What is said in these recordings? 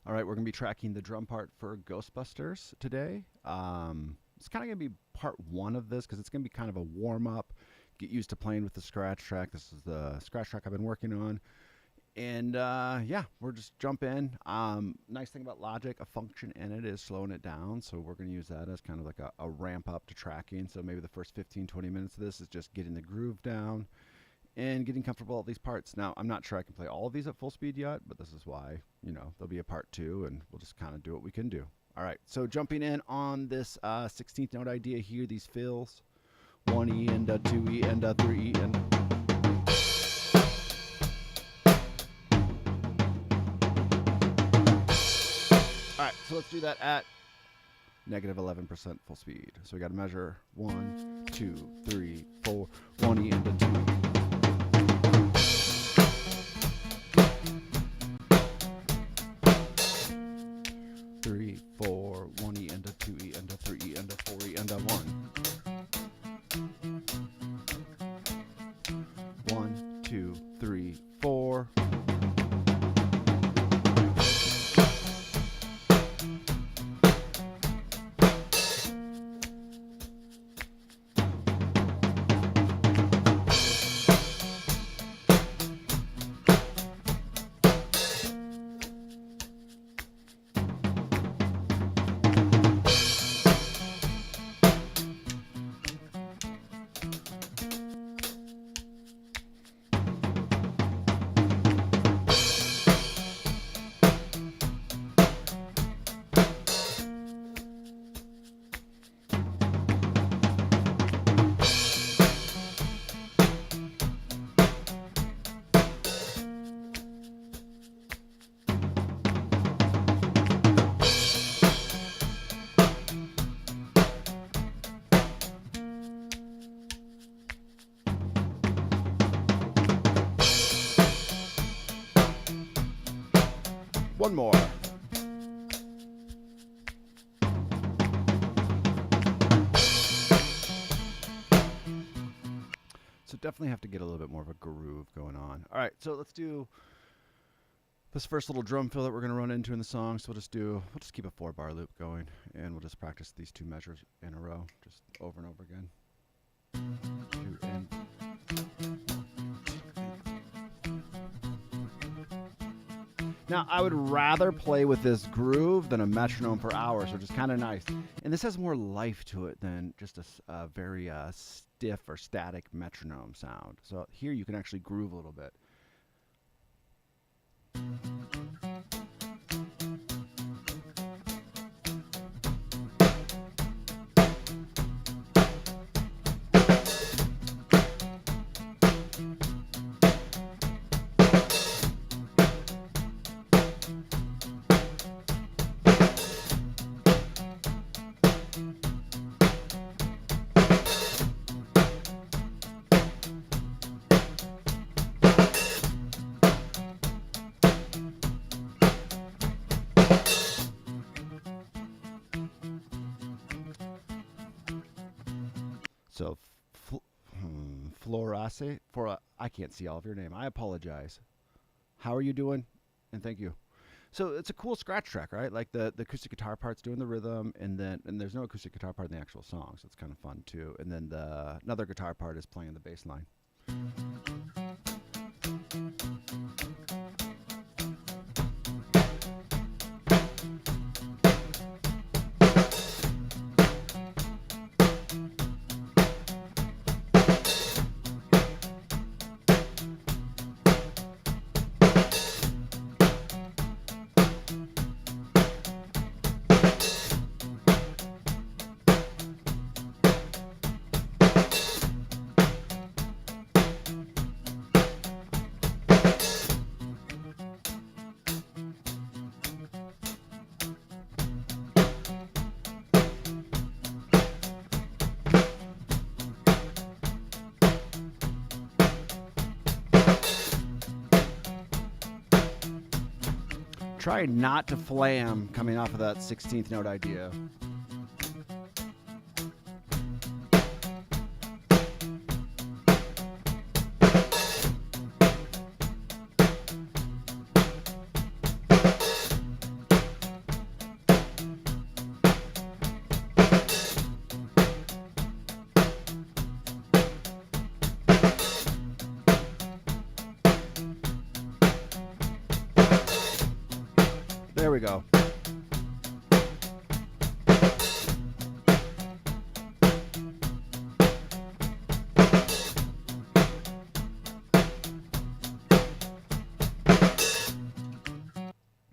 All right, we're going to be tracking the drum part for Ghostbusters today. It's kind of going to be part one of this because it's going to be kind of a warm up, get used to playing with the scratch track. This is the scratch track I've been working on. And yeah, we'll just jump in. Nice thing about Logic, a function in it is slowing it down. So we're going to use that as kind of like a ramp up to tracking. So maybe the first 15, 20 minutes of this is just getting the groove down and getting comfortable at these parts. Now, I'm not sure I can play all of these at full speed yet, but this is why, there'll be a part two, and we'll just kind of do what we can do. All right, so jumping in on this 16th note idea here, these fills, 1E and a 2E and a 3E and all right, so let's do that at negative 11% full speed. So we got to measure 1, 2, 3, 4, 1E and a 2E. 3, 4, 1E and a 2E and a 3E and a 4E and a 1. 1, 2, 3, 4. One more. So definitely have to get a little bit more of a groove going on. All right, so let's do this first little drum fill that we're going to run into in the song. So we'll just keep a 4-bar loop going, and we'll just practice these two measures in a row, just over and over again. 2 and now, I would rather play with this groove than a metronome for hours, which is kind of nice. And this has more life to it than just a very stiff or static metronome sound. So here you can actually groove a little bit. So, Florace, I can't see all of your name. I apologize. How are you doing? And thank you. So it's a cool scratch track, right? Like the acoustic guitar part's doing the rhythm, and there's no acoustic guitar part in the actual song, so it's kind of fun too. And then another guitar part is playing the bass line. Try not to flam coming off of that 16th note idea. There we go.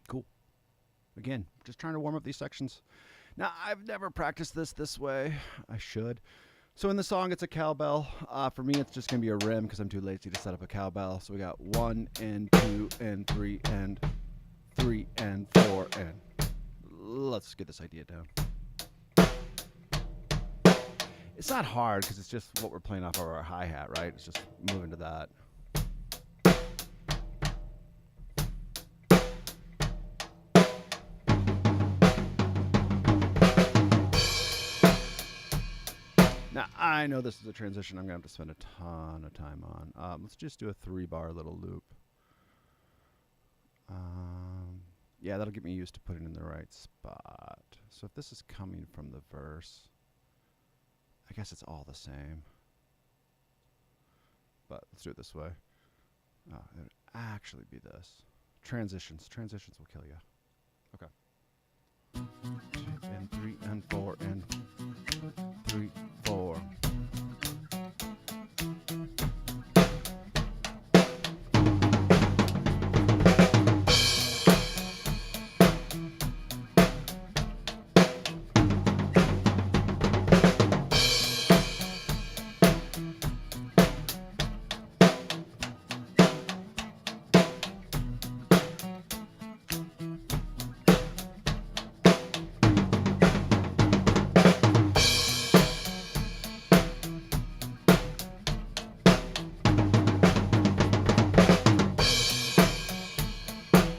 Cool. Again, just trying to warm up these sections. Now, I've never practiced this way. I should. So in the song, it's a cowbell. For me, it's just going to be a rim because I'm too lazy to set up a cowbell. So we got 1 and 2 and 3 and 3 and 4 and... Let's get this idea down. It's not hard because it's just what we're playing off of our hi-hat, right? It's just moving to that. Now, I know this is a transition I'm going to have to spend a ton of time on. Let's just do a 3-bar little loop. Yeah, that'll get me used to putting it in the right spot. So if this is coming from the verse, I guess it's all the same. But let's do it this way. It would actually be this. Transitions. Transitions will kill you. Okay. 2 and 3 and 4 and 3, 4.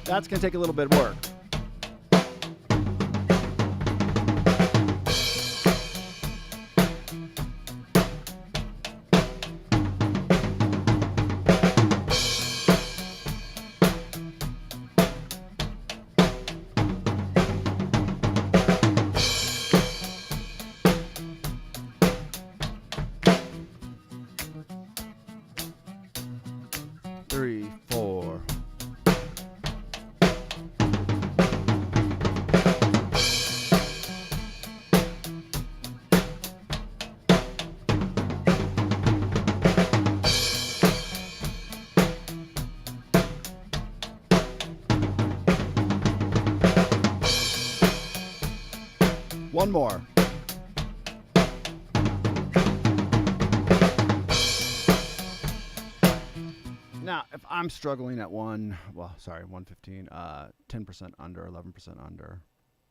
That's going to take a little bit of work. Three, 4. One more. Now, if I'm struggling at 115, 10% under, 11% under,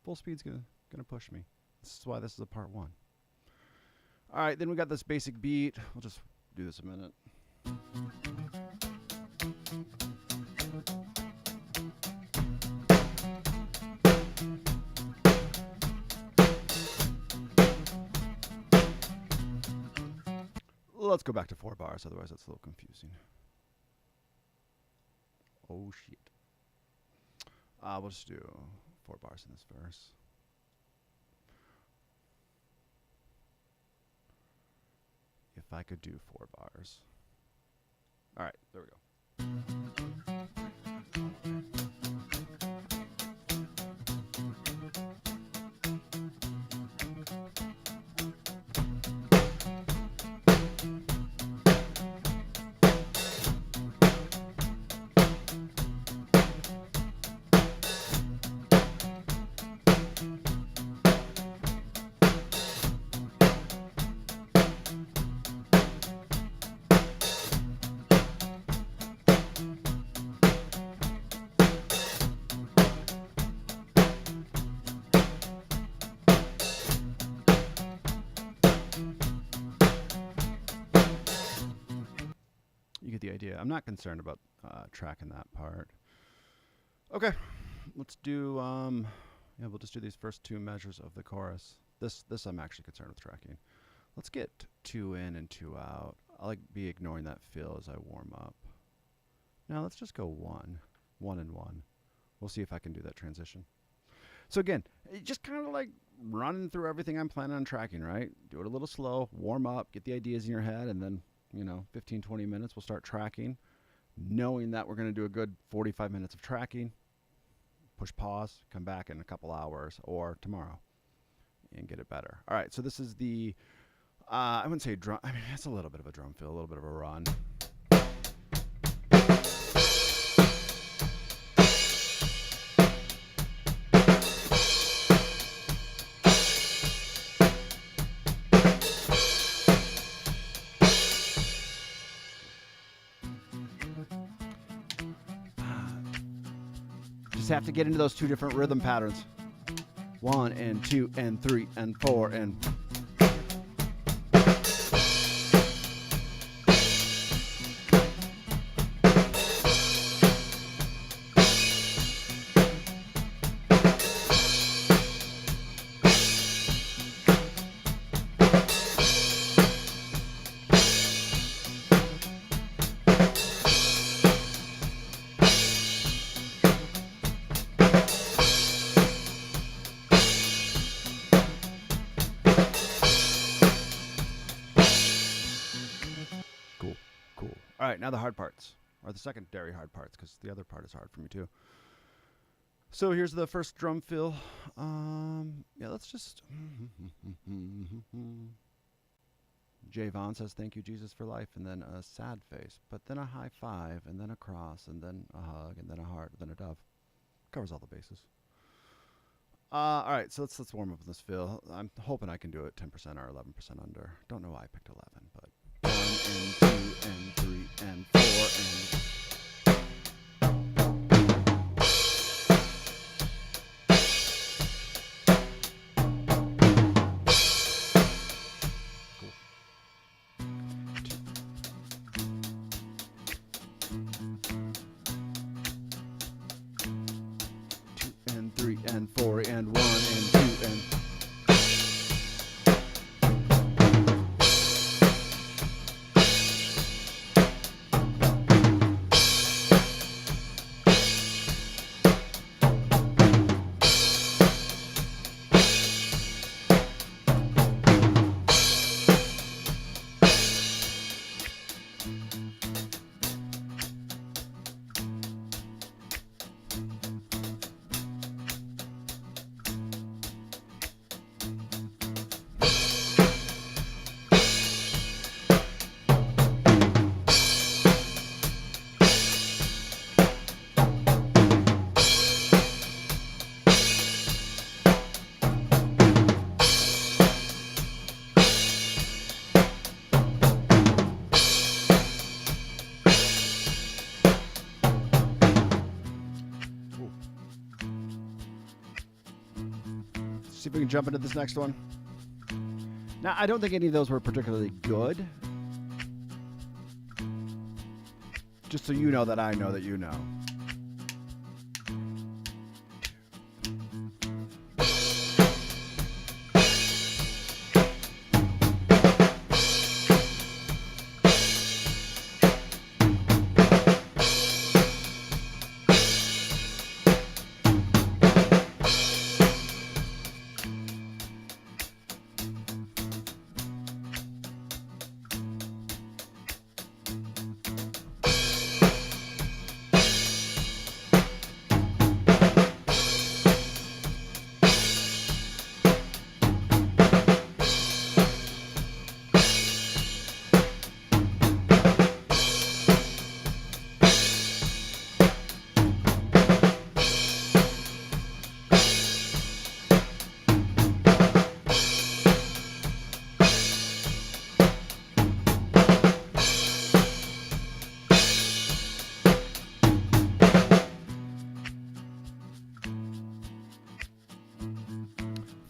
full speed's gonna push me. This is why this is a part 1. All right, then we got this basic beat. We'll just do this a minute. Let's go back to 4 bars, otherwise that's a little confusing. Oh, shit. We'll just do 4 bars in this verse. If I could do 4 bars. All right, there we go. You get the idea. I'm not concerned about tracking that part. Okay, let's do, we'll just do these first 2 measures of the chorus. This I'm actually concerned with tracking. Let's get 2 in and 2 out. I'll be ignoring that fill as I warm up. Now let's just go 1 and 1. We'll see if I can do that transition. So again, just kind of like running through everything I'm planning on tracking, right? Do it a little slow, warm up, get the ideas in your head, and then 15, 20 minutes, we'll start tracking, knowing that we're going to do a good 45 minutes of tracking. push pause, come back in a couple hours or tomorrow and get it better. All right, so this is the, I wouldn't say drum, I mean, it's a little bit of a drum fill, a little bit of a run. Just have to get into those two different rhythm patterns. 1 and 2 and 3 and 4 and... All right, now the hard parts, or the secondary hard parts, because the other part is hard for me too. So here's the first drum fill. Yeah, let's just... Jay Vaughn says, thank you, Jesus, for life, and then a sad face, but then a high five, and then a cross, and then a hug, and then a heart, and then a dove. Covers all the bases. All right, so let's warm up this fill. I'm hoping I can do it 10% or 11% under. Don't know why I picked 11, but 1 and 2 and 3 and 4 and... and 4 and 1 and 2 and... See if we can jump into this next one. Now, I don't think any of those were particularly good. Just so you know that I know that you know.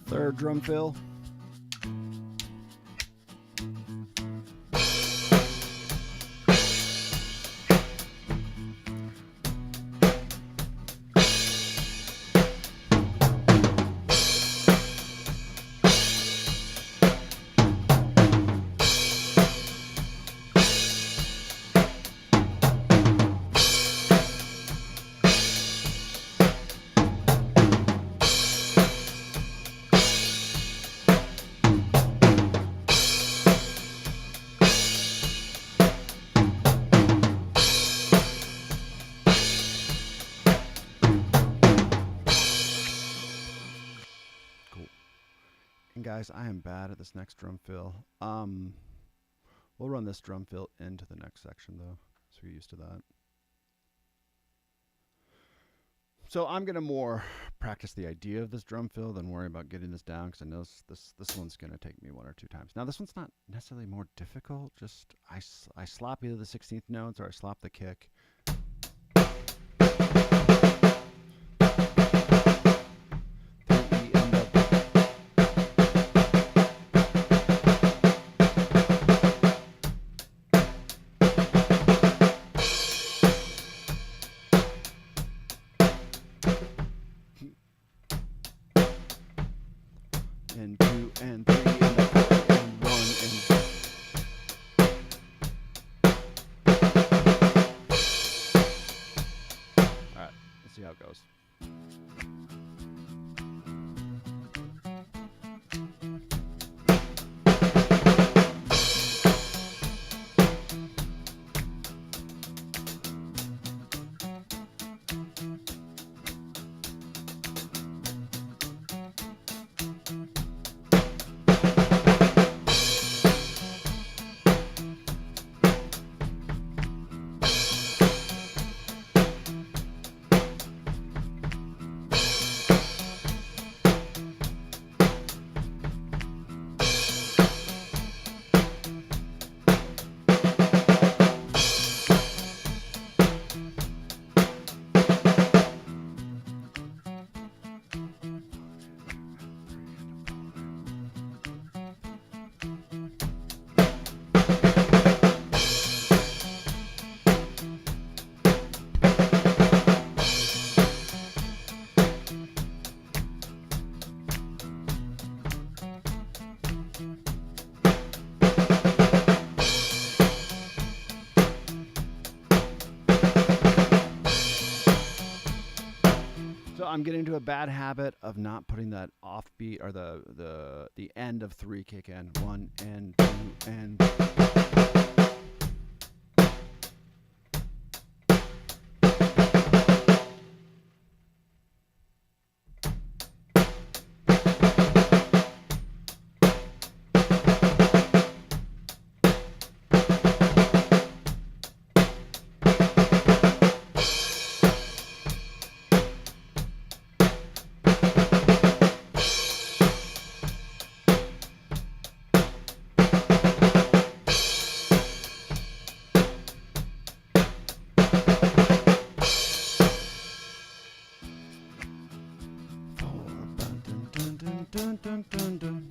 Third drum fill. guys, I am bad at this next drum fill. We'll run this drum fill into the next section, though, so you're used to that. So I'm going to more practice the idea of this drum fill than worry about getting this down, because I know this one's going to take me 1 or 2 times. Now, this one's not necessarily more difficult. Just I slop either the 16th notes or I slop the kick. And 2 and 3 and 4 and 1 and all right, let's see how it goes. I'm getting into a bad habit of not putting that offbeat or the end of 3 kick in. 1 and 2 and dun, dun, dun, dun.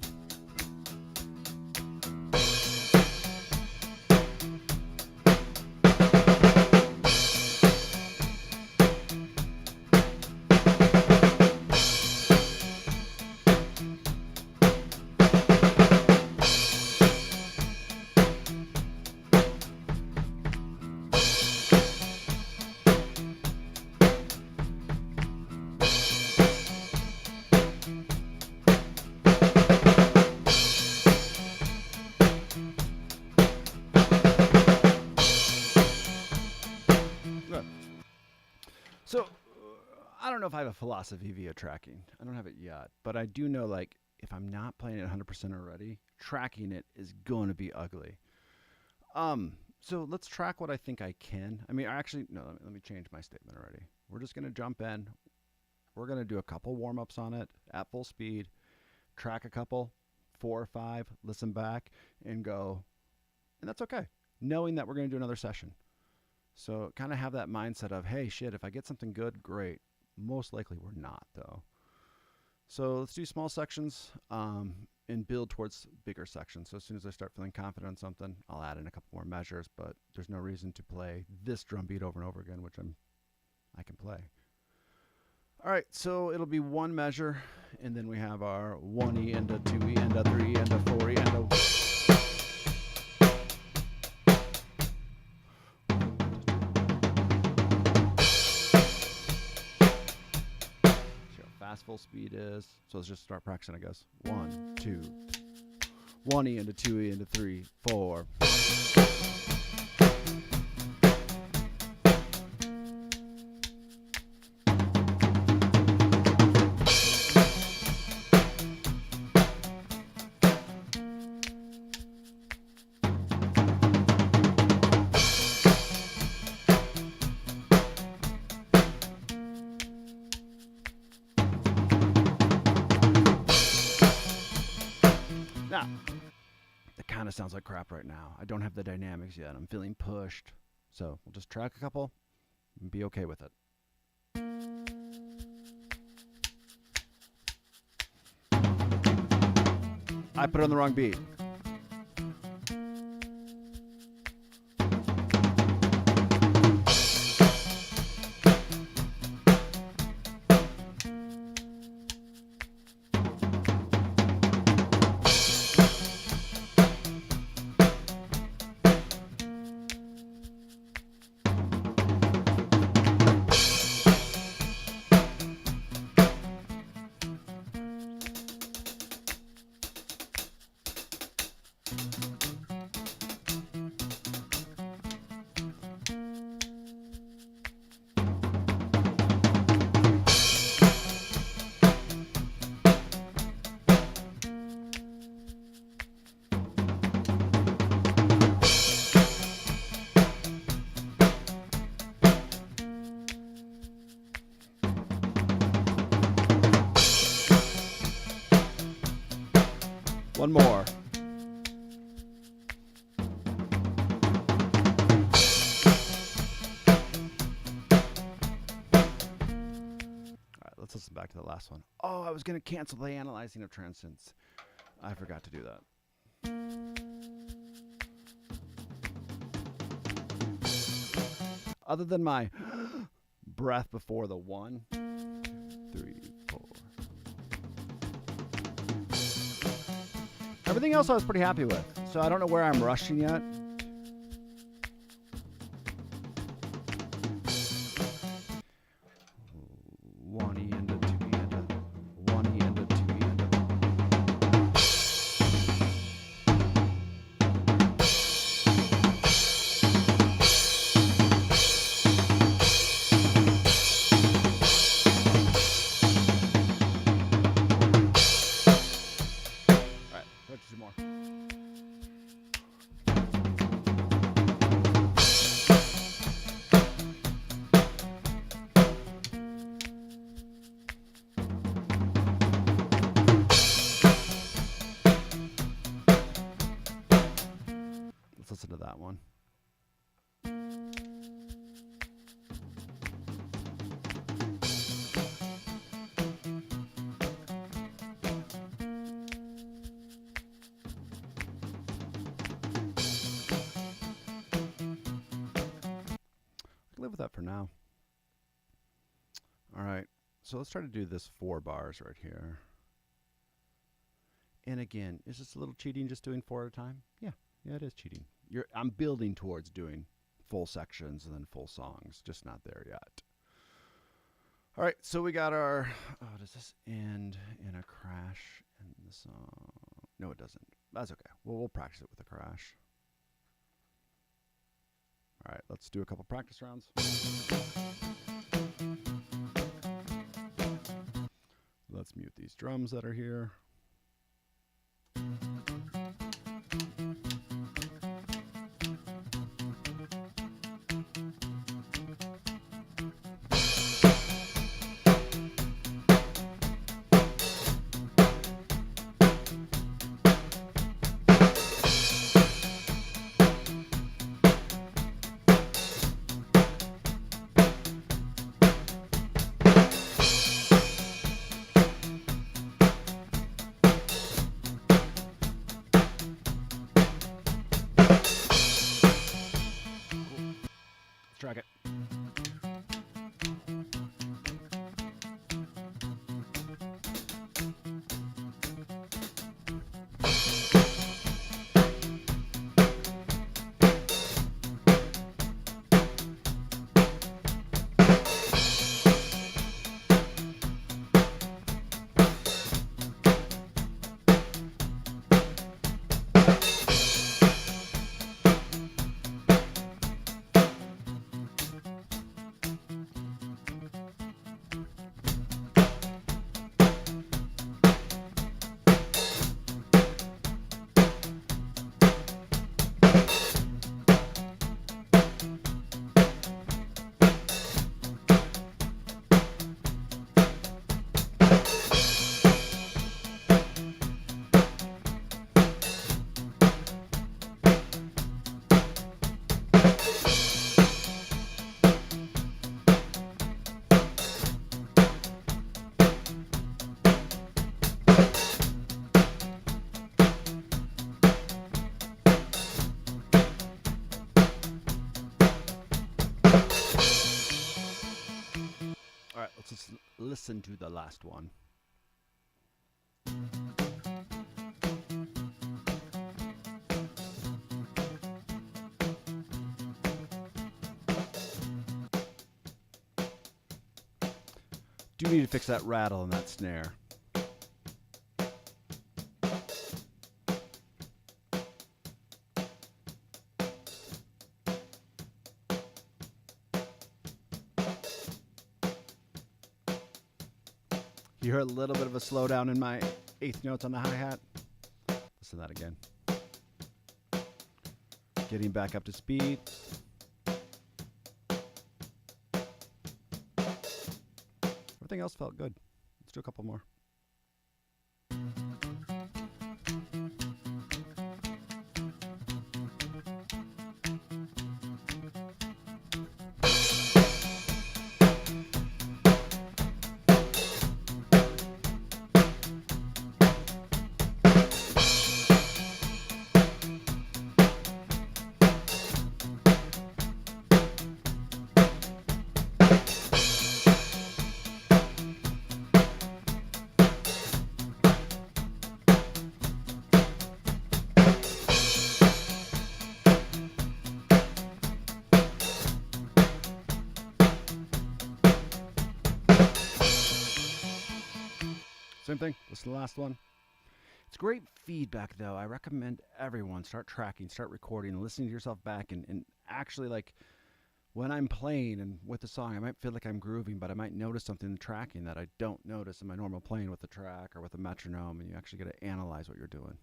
So, I don't know if I have a philosophy via tracking. I don't have it yet. But I do know, like, if I'm not playing it 100% already, tracking it is going to be ugly. So let's track what I think I can. I mean, actually, no, let me change my statement already. We're just going to jump in. We're going to do a couple warm-ups on it at full speed, track a couple, 4 or 5, listen back, and go. And that's okay, knowing that we're going to do another session. So kind of have that mindset of, hey, shit, if I get something good, great. Most likely we're not, though. So let's do small sections and build towards bigger sections. So as soon as I start feeling confident on something, I'll add in a couple more measures, but there's no reason to play this drum beat over and over again, which I can play. All right, so it'll be 1 measure, and then we have our 1E and a 2E and a 3 and a 4E and a... Fast full speed is. So let's just start practicing, I guess. 1, 2, 1E into 2E into 3, 4. Now, it kind of sounds like crap right now. I don't have the dynamics yet. I'm feeling pushed. So we'll just track a couple and be okay with it. I put on the wrong beat. One more. All right, let's listen back to the last one. Oh, I was going to cancel the analyzing of transients. I forgot to do that. Other than my breath before the 1, 3, 4. Everything else I was pretty happy with. So I don't know where I'm rushing yet. One E into 2 E into 1 E into 2 E into. All right, let's do more. Let's listen to that one. I can live with that for now. All right, so let's try to do this 4 bars right here. And again, is this a little cheating just doing 4 at a time? Yeah, it is cheating. I'm building towards doing full sections and then full songs, just not there yet. All right, so we got our, does this end in a crash in the song? No, it doesn't. That's okay. Well, we'll practice it with a crash. All right, let's do a couple practice rounds. Let's mute these drums that are here. Let's just listen to the last one. Do need to fix that rattle and that snare. You hear a little bit of a slowdown in my eighth notes on the hi-hat. Listen to that again. Getting back up to speed. Everything else felt good. Let's do a couple more. Same thing. Listen to the last one. It's great feedback, though. I recommend everyone start tracking, start recording, listening to yourself back, and actually, like, when I'm playing and with the song, I might feel like I'm grooving, but I might notice something in the tracking that I don't notice in my normal playing with the track or with a metronome, and you actually get to analyze what you're doing.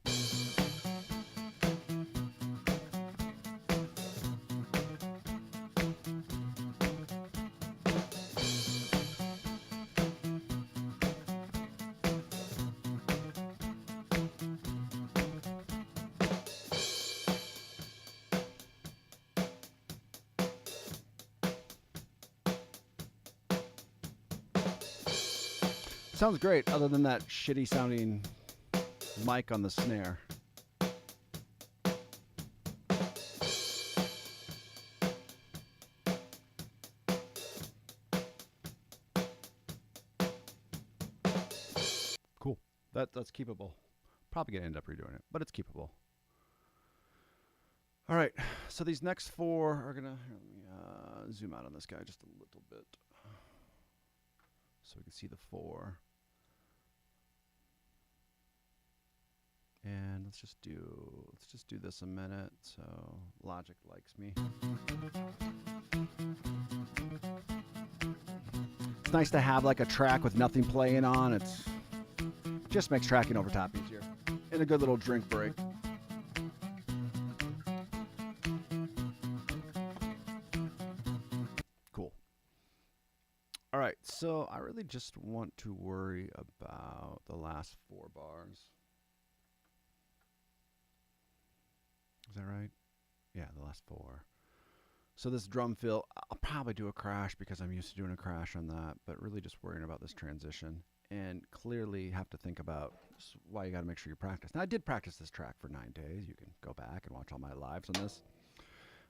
Sounds great, other than that shitty sounding mic on the snare. Cool. That's keepable. Probably gonna end up redoing it, but it's keepable. All right, so these next four are gonna, let me zoom out on this guy just a little bit so we can see the four. And let's just do this a minute so Logic likes me. It's nice to have like a track with nothing playing on. It's just makes tracking over top easier. And a good little drink break. Cool. All right, so I really just want to worry about the last four bars. Is that right? Yeah, the last four. So this drum fill, I'll probably do a crash because I'm used to doing a crash on that, but really just worrying about this transition. And clearly have to think about why you got to make sure you practice. Now, I did practice this track for 9 days. You can go back and watch all my lives on this.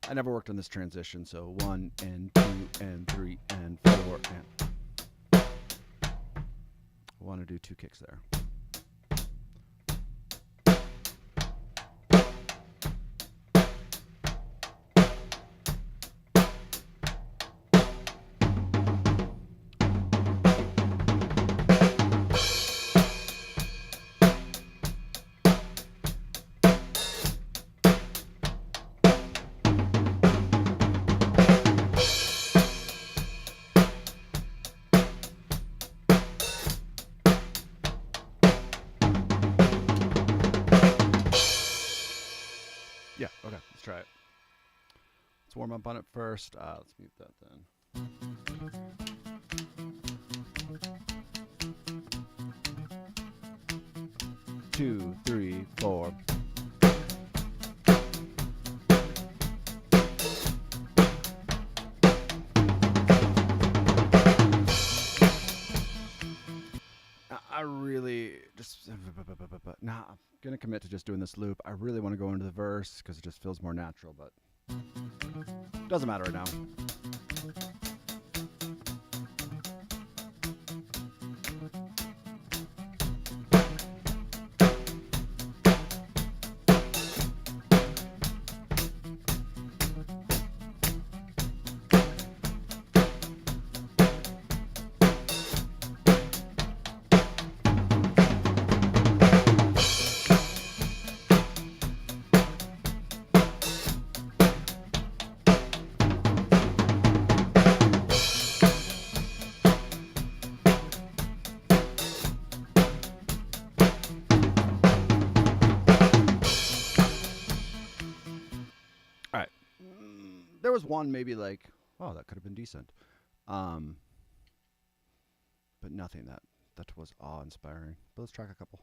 I never worked on this transition, so 1 and 2 and 3 and 4 and... I want to do 2 kicks there. Yeah, okay, let's try it. Let's warm up on it first. Let's mute that then. 2, 3, 4. I really just... Nah, I'm going to commit to just doing this loop. I really want to go into the verse because it just feels more natural, but doesn't matter right now. there was one maybe like, oh, that could have been decent. Um, but nothing that was awe-inspiring. But let's track a couple.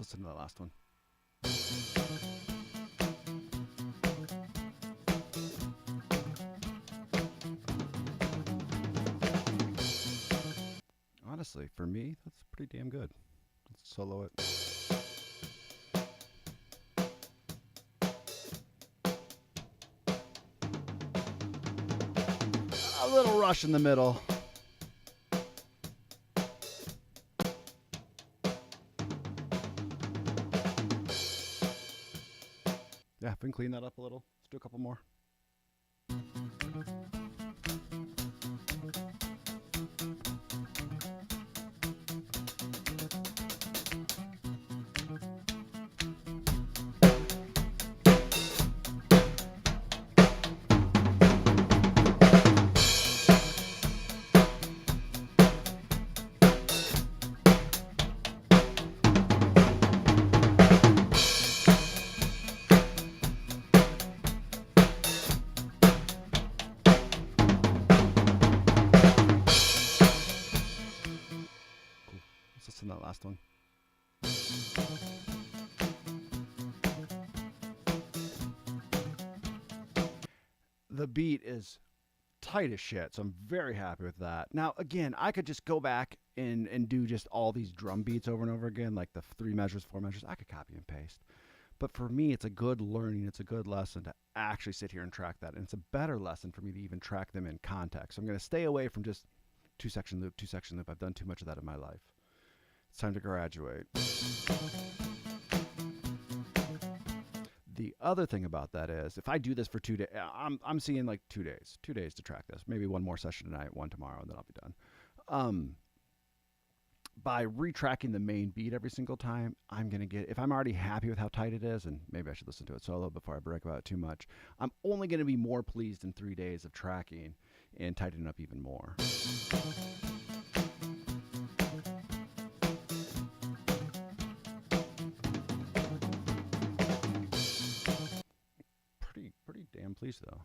Let's listen to the last one. Honestly, for me, that's pretty damn good. Let's solo it. A little rush in the middle. Yeah, if we can clean that up a little, let's do a couple more. Let's listen to that last one. The beat is tight as shit, so I'm very happy with that. Now, again, I could just go back and do just all these drum beats over and over again, like the 3 measures, 4 measures. I could copy and paste. But for me, it's a good learning. It's a good lesson to actually sit here and track that. And it's a better lesson for me to even track them in context. So I'm going to stay away from just 2-section loop, 2-section loop. I've done too much of that in my life. It's time to graduate. The other thing about that is, if I do this for 2 days, I'm seeing like 2 days to track this. Maybe one more session tonight, one tomorrow, and then I'll be done. By retracking the main beat every single time, I'm going to get, if I'm already happy with how tight it is, and maybe I should listen to it solo before I brag about it too much, I'm only going to be more pleased in 3 days of tracking and tightening up even more. Pretty damn pleased though.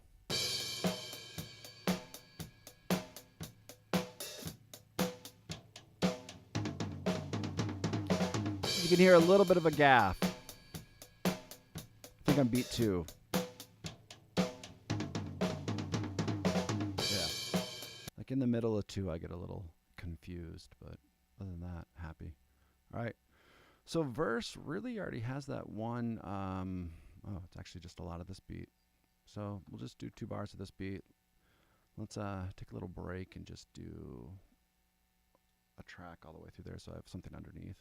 You can hear a little bit of a gaff. I think I'm beat 2. Yeah. Like in the middle of 2, I get a little confused, but other than that, happy. All right. So verse really already has that one. Oh, it's actually just a lot of this beat. So we'll just do 2 bars of this beat. Let's take a little break and just do a track all the way through there so I have something underneath.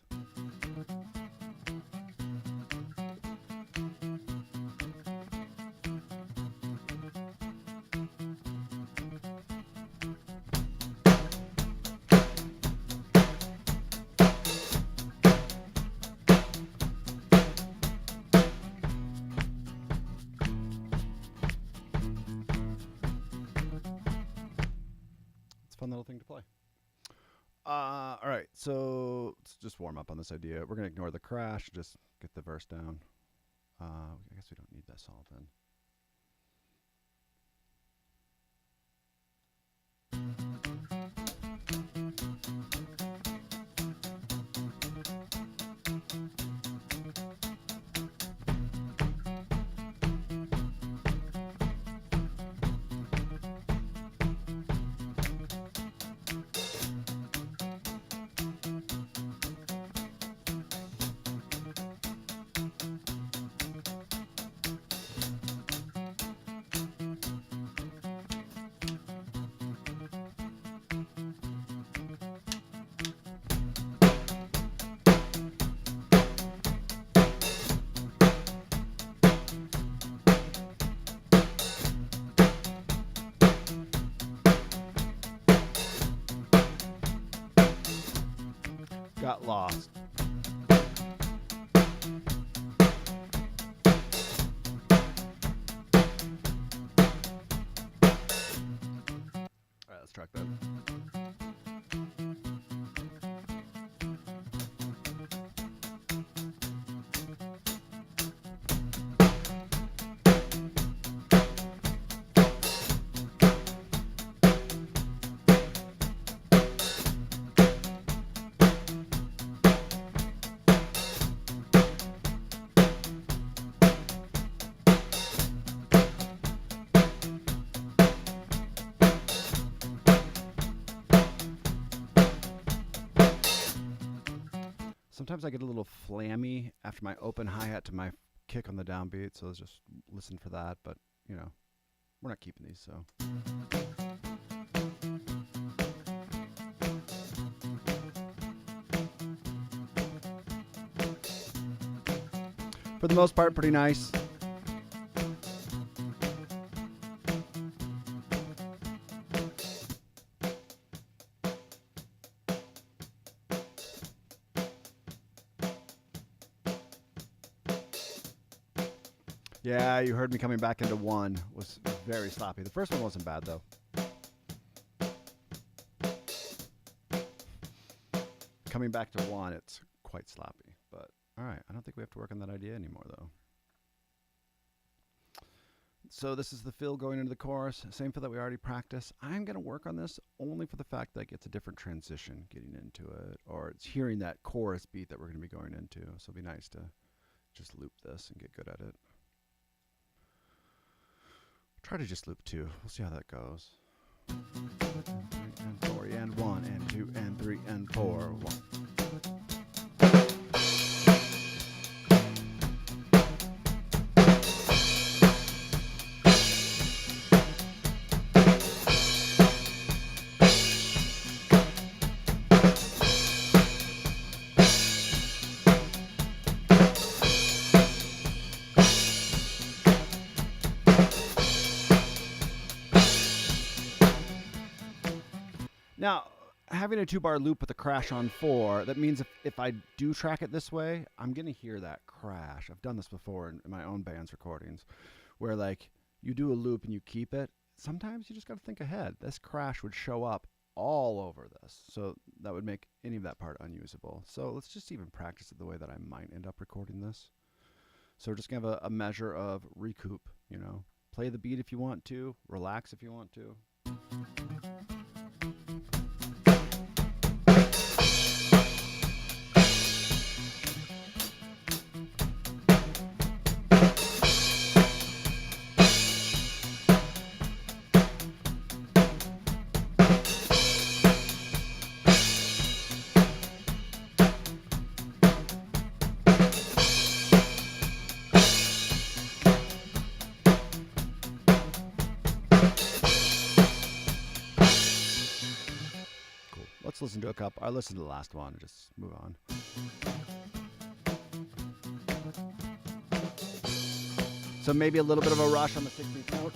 Fun little thing to play. All right, so let's just warm up on this idea. We're going to ignore the crash, just get the verse down. I guess we don't need this all then. get lost. All right, let's track that. Sometimes I get a little flammy after my open hi-hat to my kick on the downbeat, so let's just listen for that. But, you know, we're not keeping these, so. For the most part, pretty nice. Yeah, you heard me coming back into one. It was very sloppy. The first one wasn't bad, though. Coming back to one, it's quite sloppy. But, all right, I don't think we have to work on that idea anymore, though. So this is the fill going into the chorus. Same fill that we already practiced. I'm going to work on this only for the fact that it's a different transition getting into it, or it's hearing that chorus beat that we're going to be going into. So it'll be nice to just loop this and get good at it. Try to just loop 2. We'll see how that goes. 3 and 4 and 1 and 2 and 3 and 4. 1. Now, having a 2-bar loop with a crash on 4, that means if I do track it this way, I'm going to hear that crash. I've done this before in my own band's recordings, where like you do a loop and you keep it. Sometimes you just got to think ahead. This crash would show up all over this, so that would make any of that part unusable. So let's just even practice it the way that I might end up recording this. So we're just going to have a measure of recoup, you know. Play the beat if you want to, relax if you want to. Listen to a couple. I listened to the last one and just move on. So maybe a little bit of a rush on the 16th note.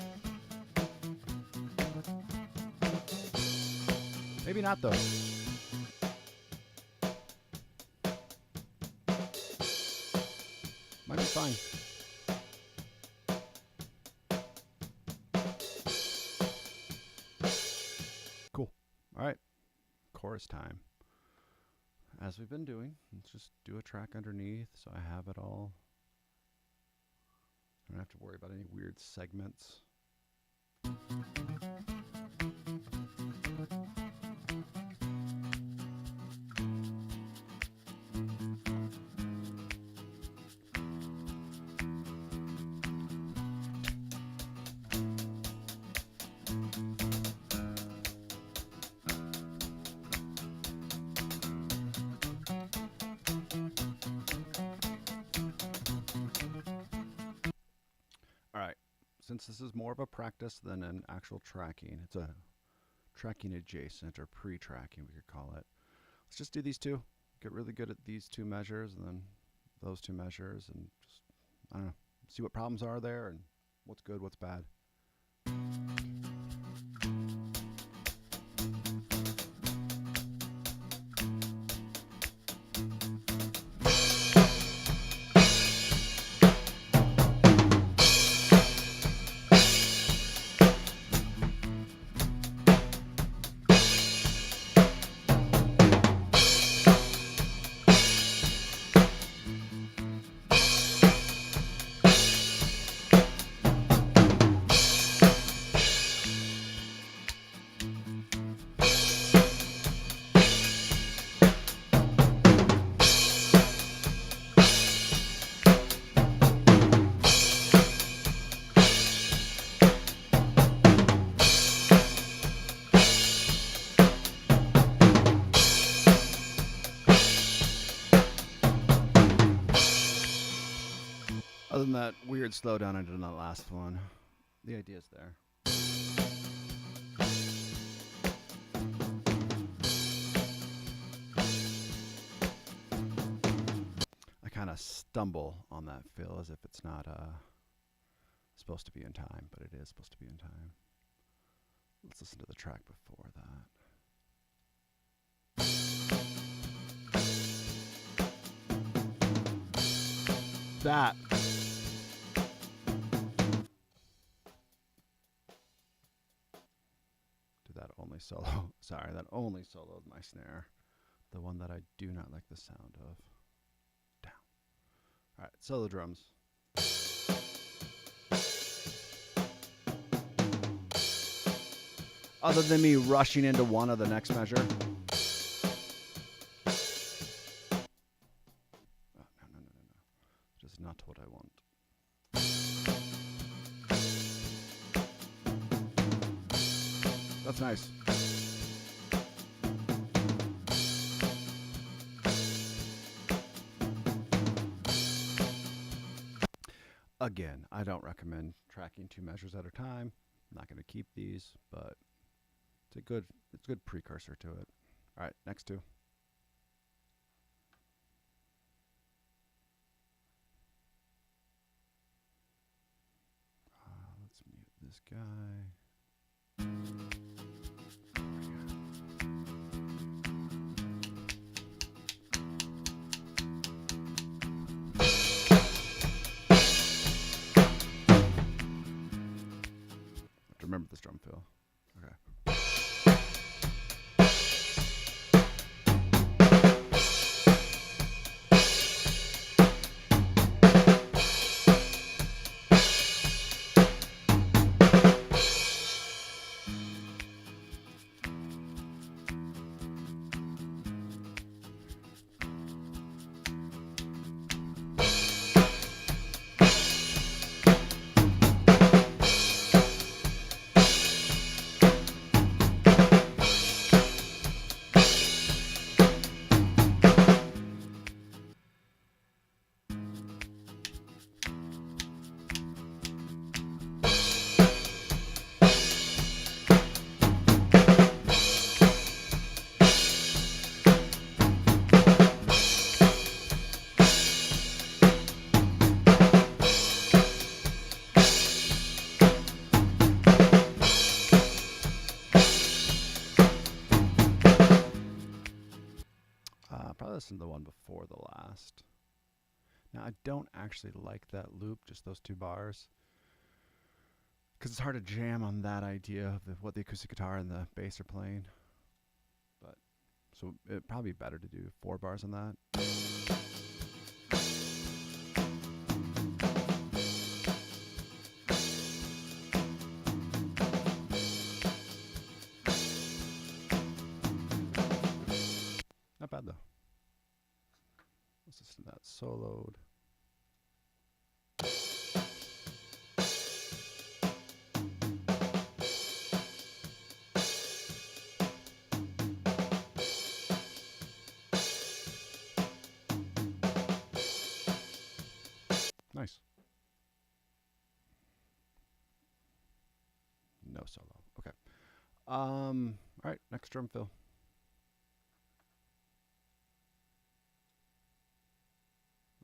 Maybe not though. Might be fine. Cool. All right. Chorus time. As we've been doing, let's just do a track underneath so I have it all. I don't have to worry about any weird segments. Since this is more of a practice than an actual tracking, it's a tracking adjacent or pre-tracking, we could call it. Let's just do these two. Get really good at these two measures and then those two measures and just, I don't know, see what problems are there and what's good, what's bad. Other than that weird slowdown I did in that last one, the idea's there. I kind of stumble on that fill as if it's not supposed to be in time, but it is supposed to be in time. Let's listen to the track before that. That. Did that only solo? Sorry, that only soloed my snare. The one that I do not like the sound of. Down. All right, solo drums. Other than me rushing into one of the next measure. Oh, no. Just not what I want. That's nice. Again, I don't recommend tracking 2 measures at a time. I'm not going to keep these, but it's a good precursor to it. All right, next 2. Let's mute this guy. Remember this drum fill. Okay. Probably listen to the one before the last. Now, I don't actually like that loop, just those 2 bars, because it's hard to jam on that idea of what the acoustic guitar and the bass are playing. But so it'd probably be better to do 4 bars on that. Not bad though. Let's listen to that soloed. Nice. No solo. Okay. All right, next drum fill.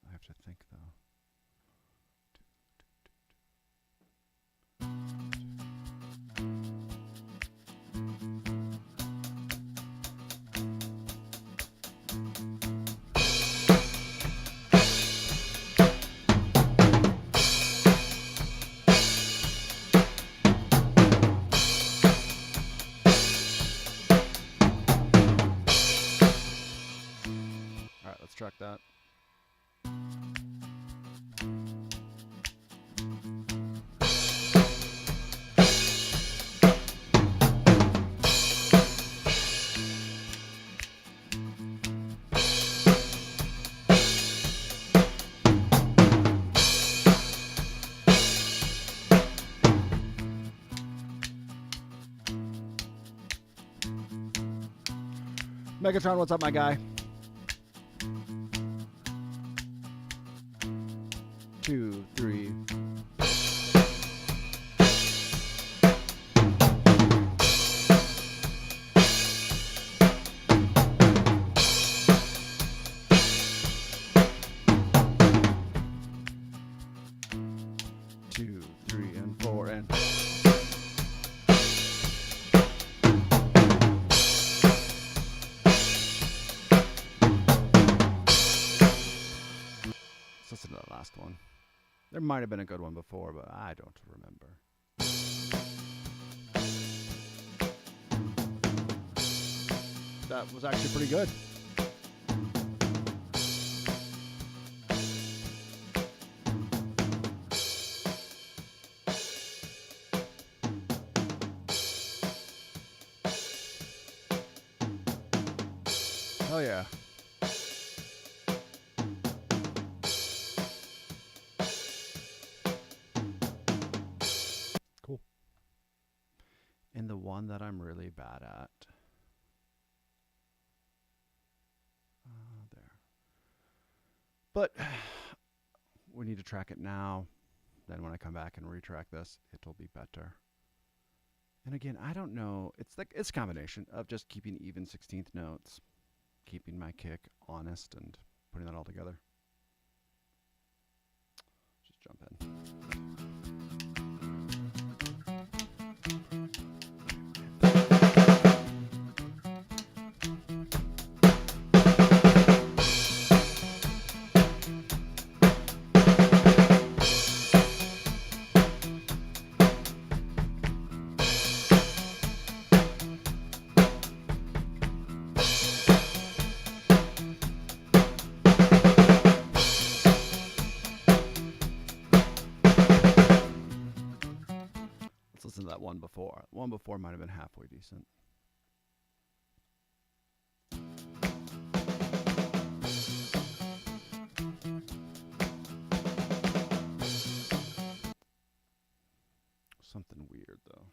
I have to think though. All right, let's track that. Megatron, what's up, my guy? 2, 3. Two, 3, and 4, and let's listen to that last one. There might have been a good one before, but I don't remember. That was actually pretty good. Oh yeah. Cool. And the one that I'm really bad at. There. But we need to track it now. Then when I come back and retrack this, it'll be better. And again, I don't know. It's a combination of just keeping even 16th notes, keeping my kick honest, and putting that all together. Just jump in. Listen to that one before. One before might have been halfway decent. Something weird though.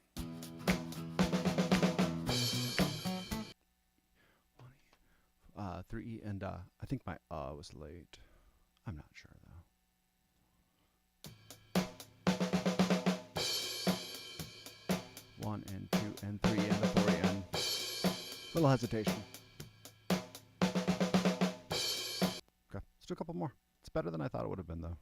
3E and I think my was late. I'm not sure though. One and 2 and 3 and 4 and little hesitation. Okay, let's do a couple more. It's better than I thought it would have been though.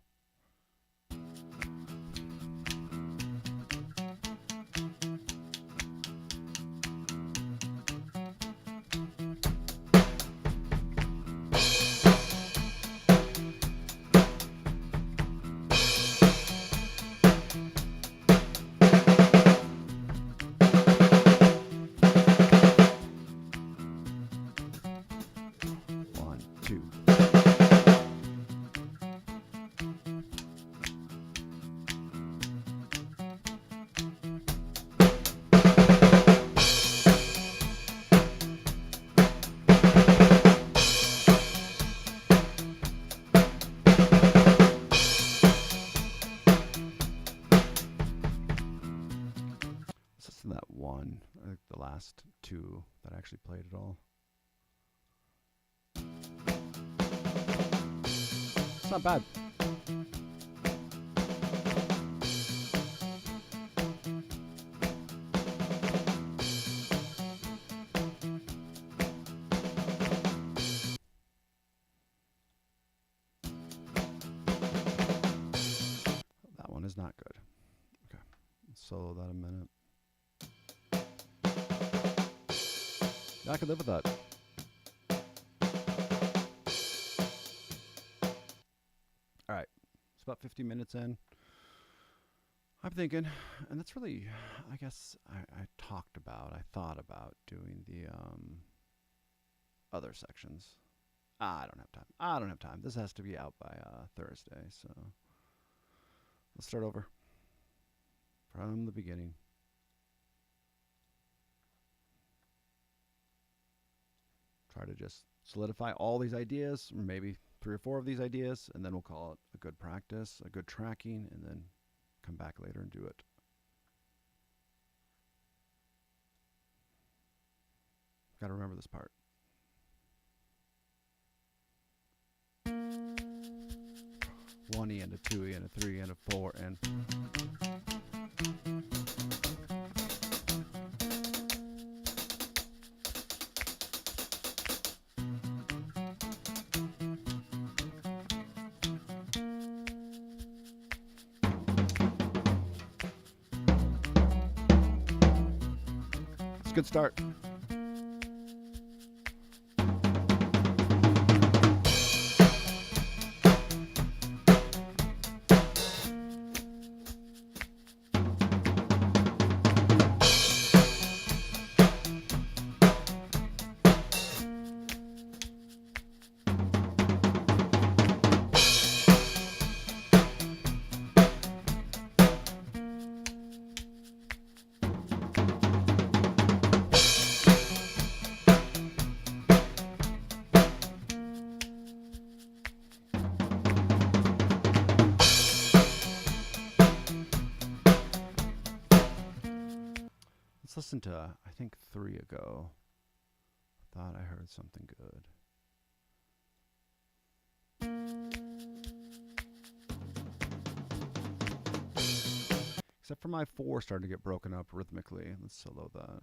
That one, I think the last two that I actually played at all. It's not bad. That one is not good. Okay, let's solo that a minute. I could live with that. All right, it's about 50 minutes in. I'm thinking, and that's really, I guess I thought about doing the other sections. I don't have time. This has to be out by Thursday, so let's start over from the beginning. Try to just solidify all these ideas, or maybe 3 or 4 of these ideas, and then we'll call it a good practice, a good tracking, and then come back later and do it. Got to remember this part. 1 E and a 2 E and a 3 E and a 4 and it's a good start. Let's listen to, I think 3 ago. Thought I heard something good. Except for my 4 starting to get broken up rhythmically. Let's solo that.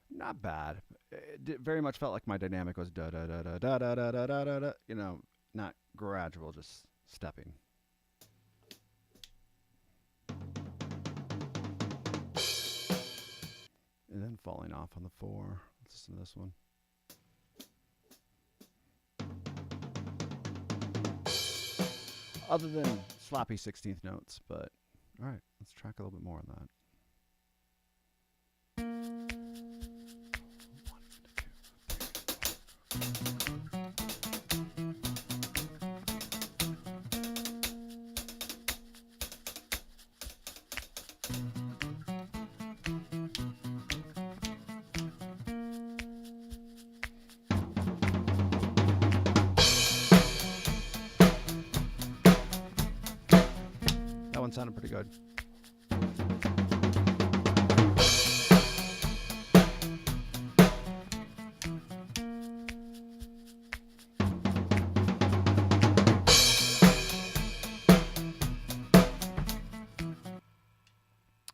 Not bad. It very much felt like my dynamic was da da da da da da da da da da. You know, not gradual, just stepping. And then falling off on the 4. Let's listen to this one. Other than sloppy 16th notes, but all right, let's track a little bit more on that. That one sounded pretty good.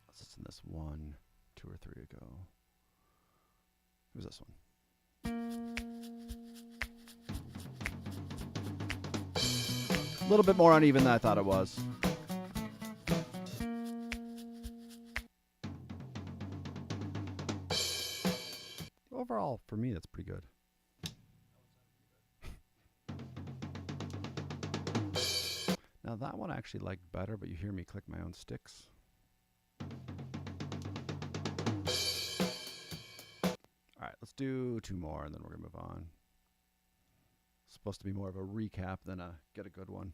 Let's listen to this 1, 2, or 3 ago. Who's this one? A little bit more uneven than I thought it was. Overall, for me, that's pretty good. Now that one I actually liked better, but you hear me click my own sticks. All right, let's do 2 more, and then we're gonna move on. It's supposed to be more of a recap than a get a good one.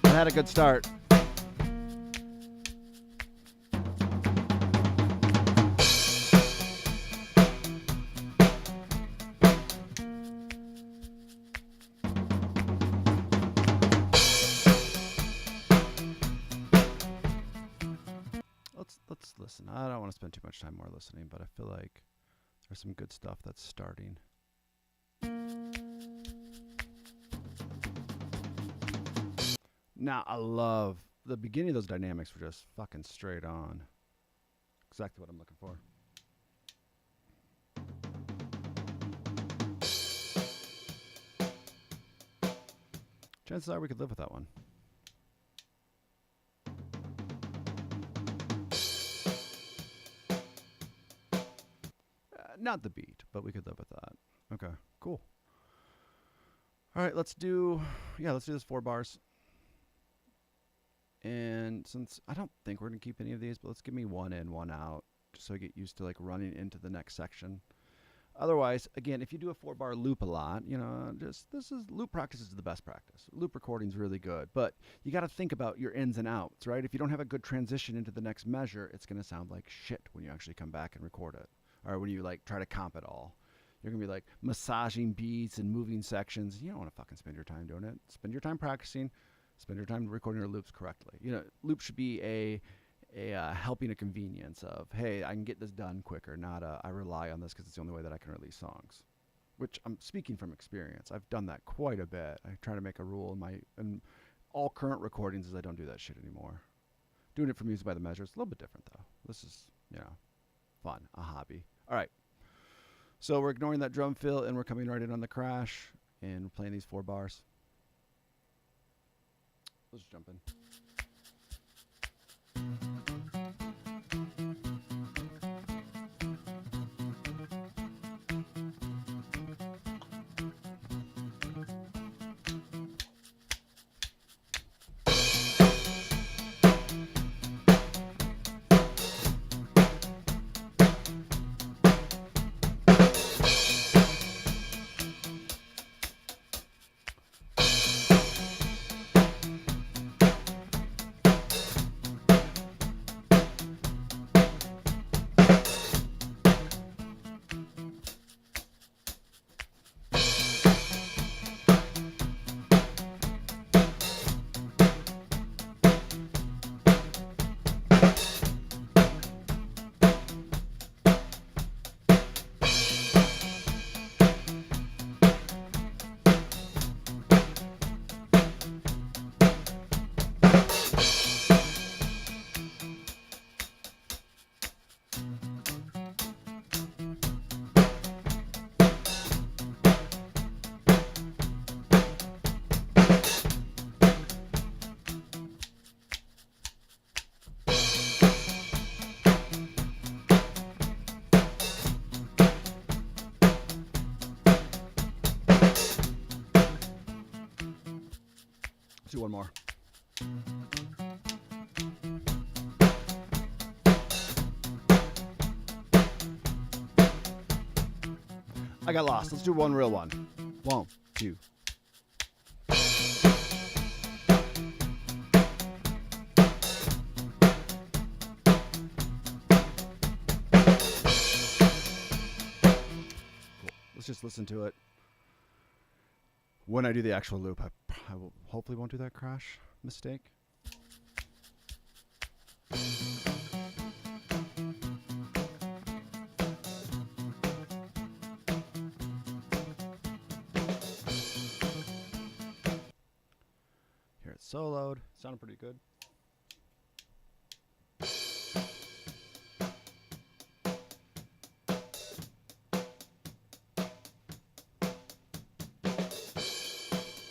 Had a good start. Let's listen. I don't want to spend too much time more listening, but I feel like there's some good stuff that's starting. Now, I love the beginning of those dynamics were just fucking straight on. Exactly what I'm looking for. Chances are we could live with that one. Not the beat, but we could live with that. Okay, cool. All right, let's do this 4 bars. And since I don't think we're going to keep any of these, but let's give me 1 in, 1 out, just so I get used to like running into the next section. Otherwise, again, if you do a 4-bar loop a lot, just loop practice is the best practice. Loop recording is really good, but you got to think about your ins and outs, right? If you don't have a good transition into the next measure, it's going to sound like shit when you actually come back and record it, or when you like try to comp it all. You're going to be like massaging beats and moving sections. You don't want to fucking spend your time doing it. Spend your time practicing. Spend your time recording your loops correctly. Loop should be a helping a convenience of, hey, I can get this done quicker, not I rely on this because it's the only way that I can release songs. Which I'm speaking from experience. I've done that quite a bit. I try to make a rule in all current recordings is I don't do that shit anymore. Doing it for Music by the Measure is a little bit different though. This is, fun, a hobby. All right. So we're ignoring that drum fill and we're coming right in on the crash and we're playing these 4 bars. Let's jump in. Let's do one more. I got lost. Let's do one real one. 1, 2. Let's just listen to it. When I do the actual loop, I will hopefully won't do that crash mistake. Here it's soloed. Sounded pretty good.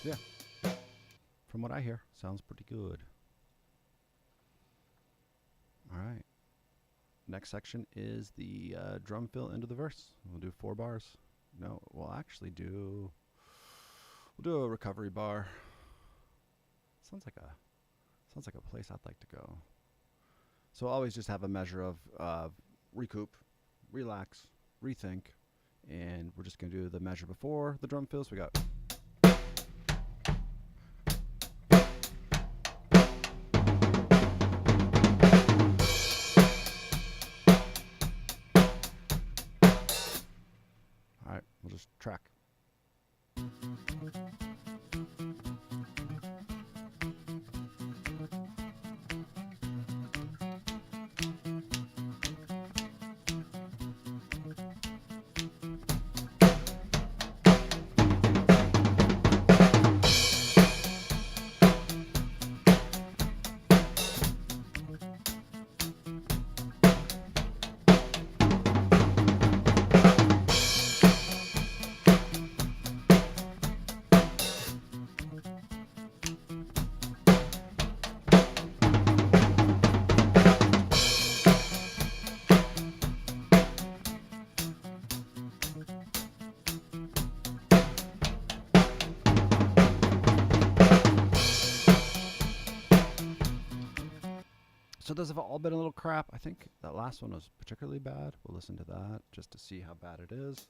Yeah. From what I hear, sounds pretty good. All right. Next section is the drum fill into the verse. We'll do 4 bars. No, we'll actually do. We'll do a recovery bar. Sounds like a place I'd like to go. So always just have a measure of recoup, relax, rethink, and we're just gonna do the measure before the drum fills. We got. All right, we'll just track. So those have all been a little crap. I think that last one was particularly bad. We'll listen to that just to see how bad it is.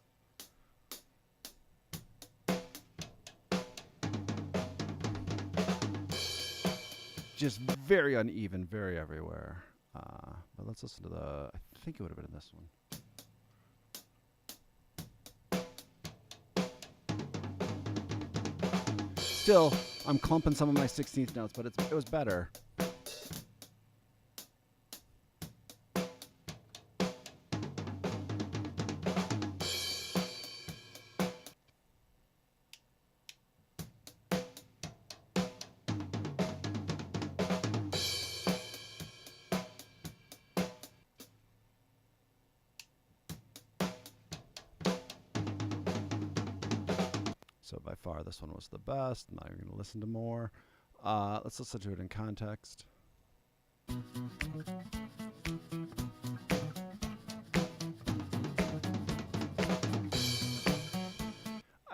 just very uneven, very everywhere. But let's listen to the, I think it would have been in this one. Still, I'm clumping some of my 16th notes, but it was better. So by far, this one was the best. I'm not even going to listen to more. Let's listen to it in context. I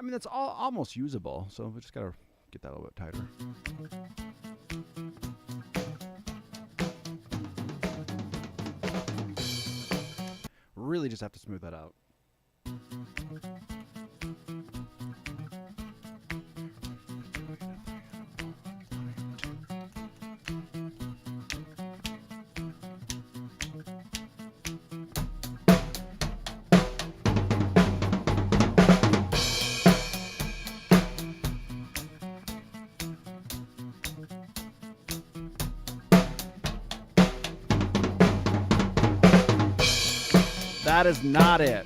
mean, that's almost usable, so we just got to get that a little bit tighter. Really just have to smooth that out. That is not it.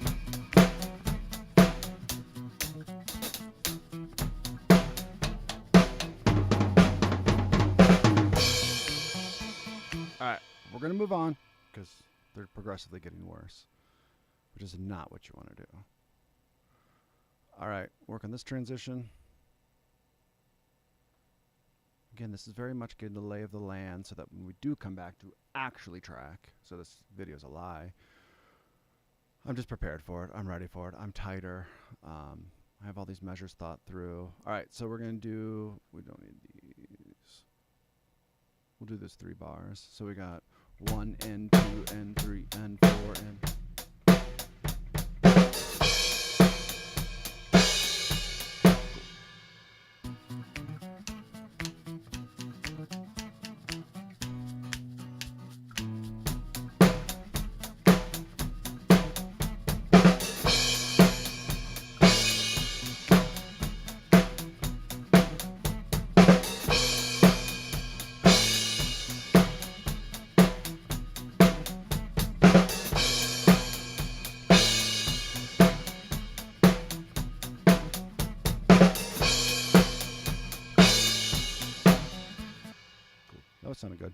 All right, we're going to move on because they're progressively getting worse, which is not what you want to do. All right, work on this transition. Again, this is very much getting the lay of the land so that when we do come back to actually track, so this video is a lie, I'm just prepared for it. I'm ready for it. I'm tighter. I have all these measures thought through. All right, so we're going to do, we don't need these. We'll do this 3 bars. So we got 1 and 2 and 3 and 4 and... That was sounding good.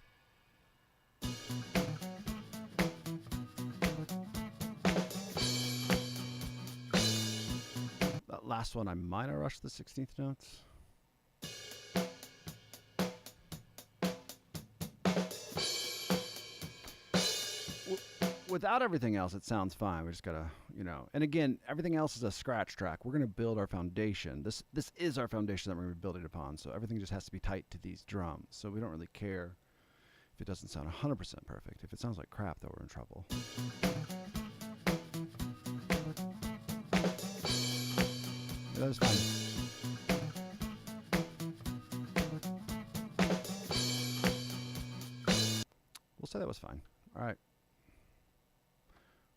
That last one, I might have rushed the 16th notes. Without everything else, it sounds fine. We just gotta, you know. And again, everything else is a scratch track. We're gonna build our foundation. This is our foundation that we're gonna be building upon. So everything just has to be tight to these drums. So we don't really care if it doesn't sound 100% perfect. If it sounds like crap, though, we're in trouble. Yeah, that's fine. We'll say that was fine. All right.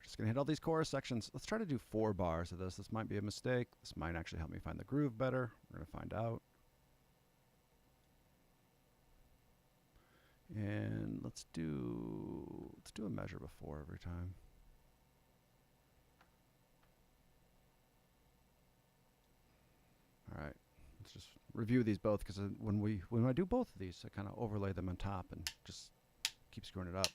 Just going to hit all these chorus sections. Let's try to do 4 bars of this. This might be a mistake. This might actually help me find the groove better. We're going to find out. And let's do a measure before every time. All right. Let's just review these both because when I do both of these, I kind of overlay them on top and just keep screwing it up.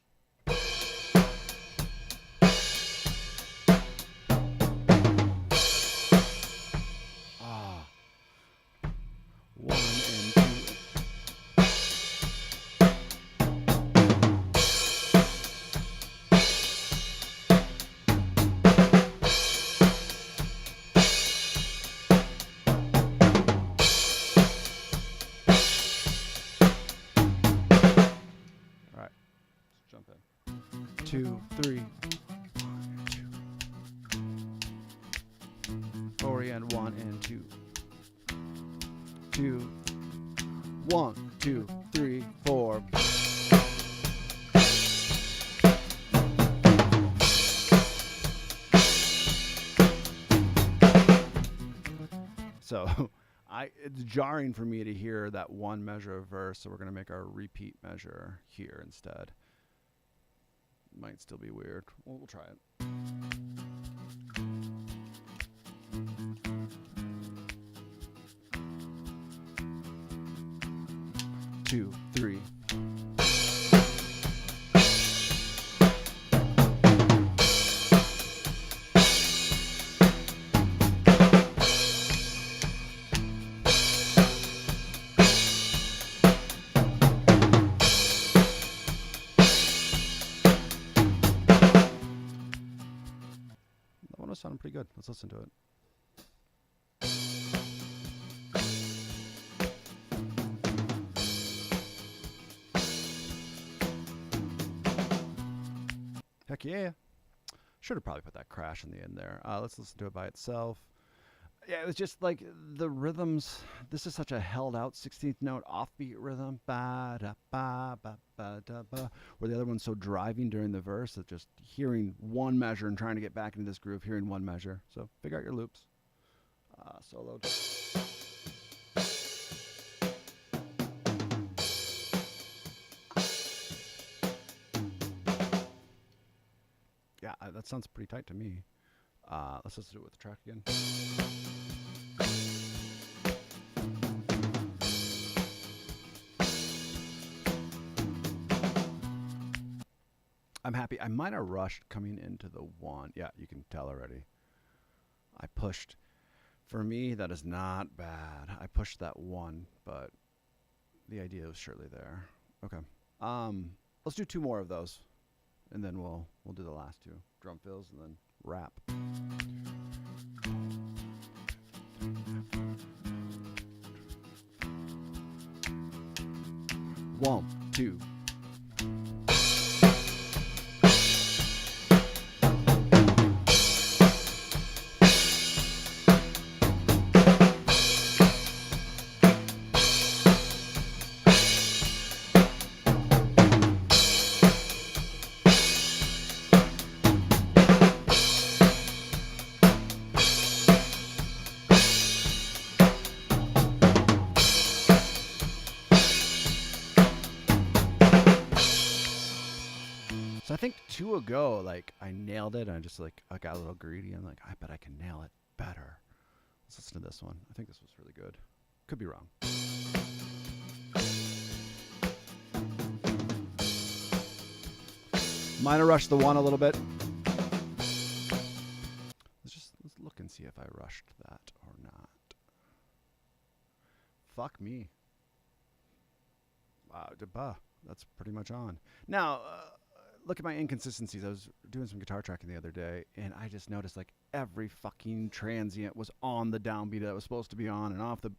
Jump in. 2, 3. 4 and 1 and 2. 2. 1, 2, 3, 4. it's jarring for me to hear that one measure of verse, so we're going to make our repeat measure here instead. Might still be weird. We'll try it. 2, 3. That one was sounding pretty good. Let's listen to it. Heck yeah. Should have probably put that crash in the end there. Let's listen to it by itself. Yeah, it was just like the rhythms. This is such a held out 16th note offbeat rhythm. Ba da ba ba ba da ba. Where the other one's so driving during the verse that just hearing one measure and trying to get back into this groove, hearing one measure. So figure out your loops. Solo. Yeah, that sounds pretty tight to me. Let's just do it with the track again. I'm happy. I might have rushed coming into the one. Yeah, you can tell already. I pushed. For me, that is not bad. I pushed that one, but the idea was surely there. Okay. Let's do 2 more of those. And then we'll do the last 2 drum fills and then wrap. One, 2. So I think 2 ago, like I nailed it. And I got a little greedy. I'm like, I bet I can nail it better. Let's listen to this one. I think this was really good. Could be wrong. Might have rushed the one a little bit. Let's look and see if I rushed that or not. Fuck me. Wow, that's pretty much on. Now, look at my inconsistencies. I was doing some guitar tracking the other day, and I just noticed like every fucking transient was on the downbeat that was supposed to be on and off the.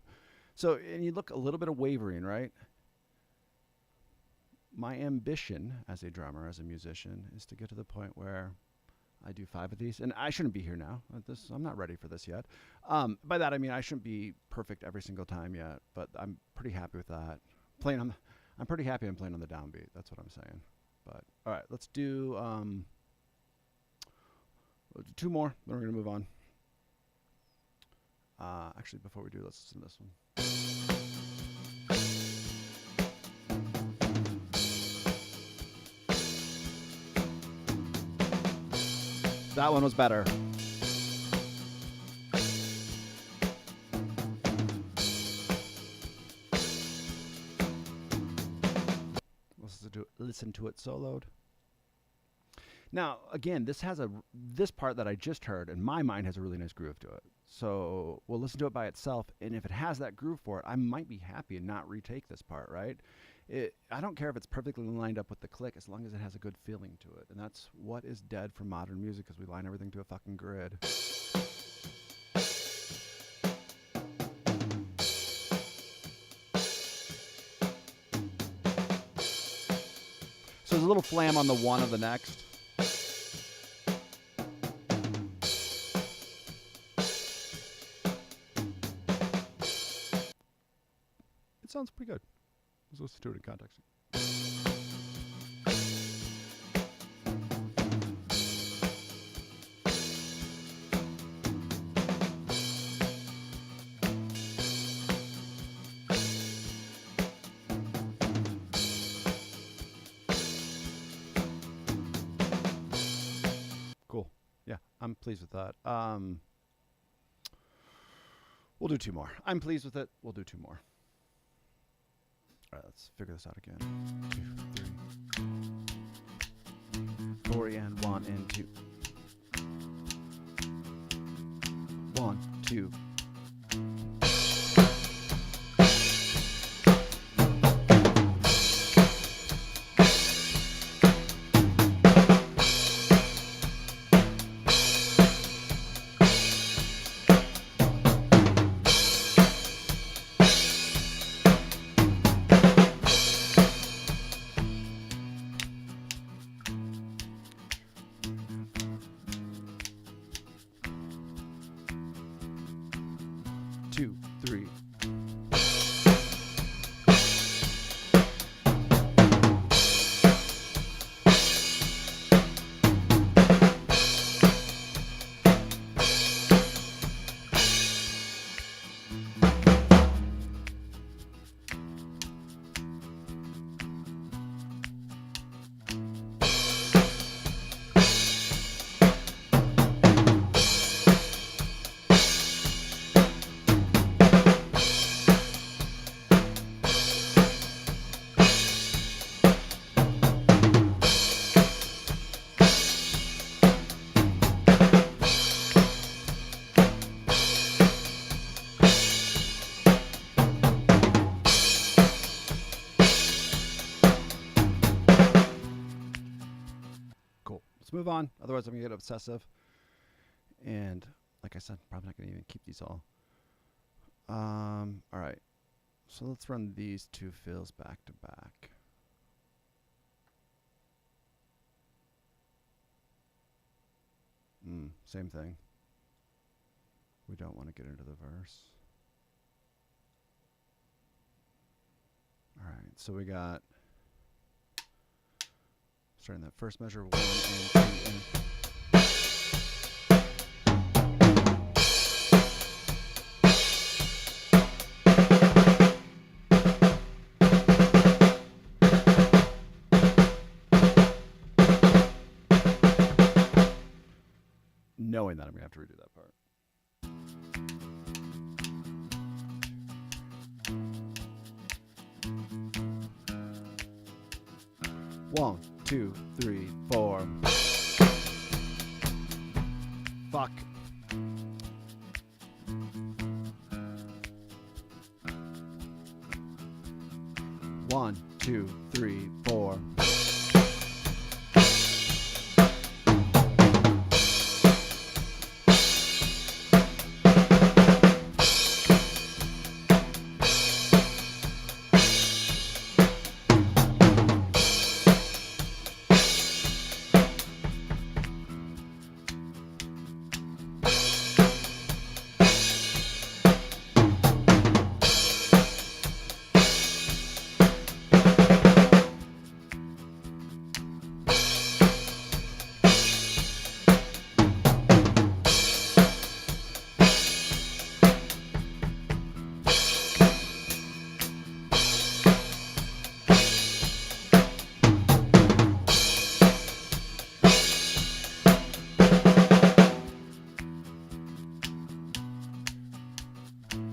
So, and you look a little bit of wavering, right? My ambition as a drummer, as a musician, is to get to the point where I do 5 of these, and I shouldn't be here now. I'm not ready for this yet. By that I mean I shouldn't be perfect every single time yet, but I'm pretty happy with that. I'm pretty happy I'm playing on the downbeat. That's what I'm saying. But all right, let's do 2 more. Then we're gonna move on. Actually, before we do, let's listen to this one. That one was better. Listen to it soloed. Now, again, this part that I just heard in my mind has a really nice groove to it. So we'll listen to it by itself, and if it has that groove for it, I might be happy and not retake this part, right? I don't care if it's perfectly lined up with the click as long as it has a good feeling to it. And that's what is dead from modern music, because we line everything to a fucking grid. So there's a little flam on the one of the next. It sounds pretty good. Let's listen to it in context. Yeah, I'm pleased with that. We'll do 2 more. I'm pleased with it. We'll do 2 more. All right, let's figure this out again. 2, 3, 4 and 1 and 2. 1, 2. Two, three. Cool. Let's move on. Otherwise, I'm going to get obsessive. And like I said, probably not going to even keep these all. All right. So let's run these 2 fills back to back. Same thing. We don't want to get into the verse. All right. So we got, starting that first measure, 1 and 2 and knowing that I'm going to have to redo that part. One, 2, 3, 4. Fuck. One, 2, 3, 4.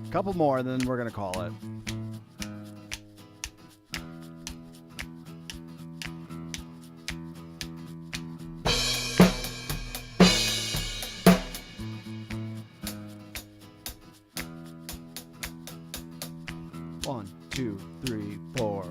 Couple more, and then we're going to call it. One, 2, 3, 4.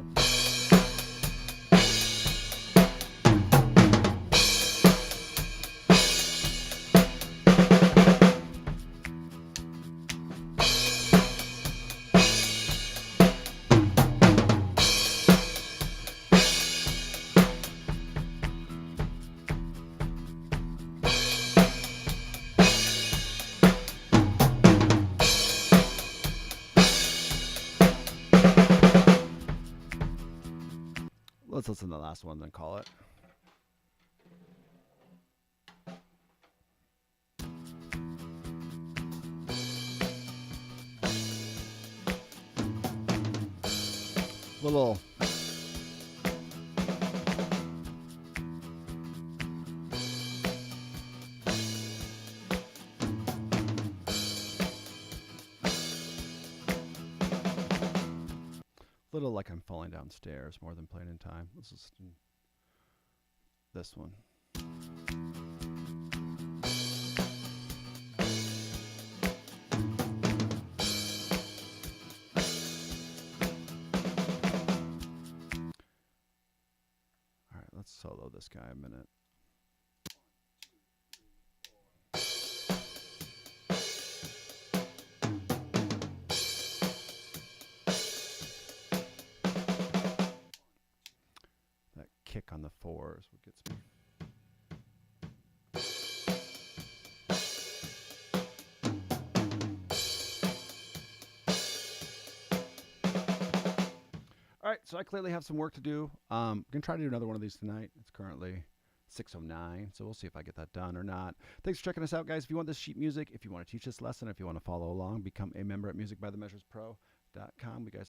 Let's listen to the last one, then call it. Little little like I'm falling downstairs more than playing in time. Let's listen to this one. All right, let's solo this guy a minute. That kick on the four is what gets me. All right, so I clearly have some work to do. I'm going to try to do another one of these tonight. It's currently 6:09, so we'll see if I get that done or not. Thanks for checking us out, guys. If you want this sheet music, if you want to teach this lesson, if you want to follow along, become a member at musicbythemeasurespro.com. We guys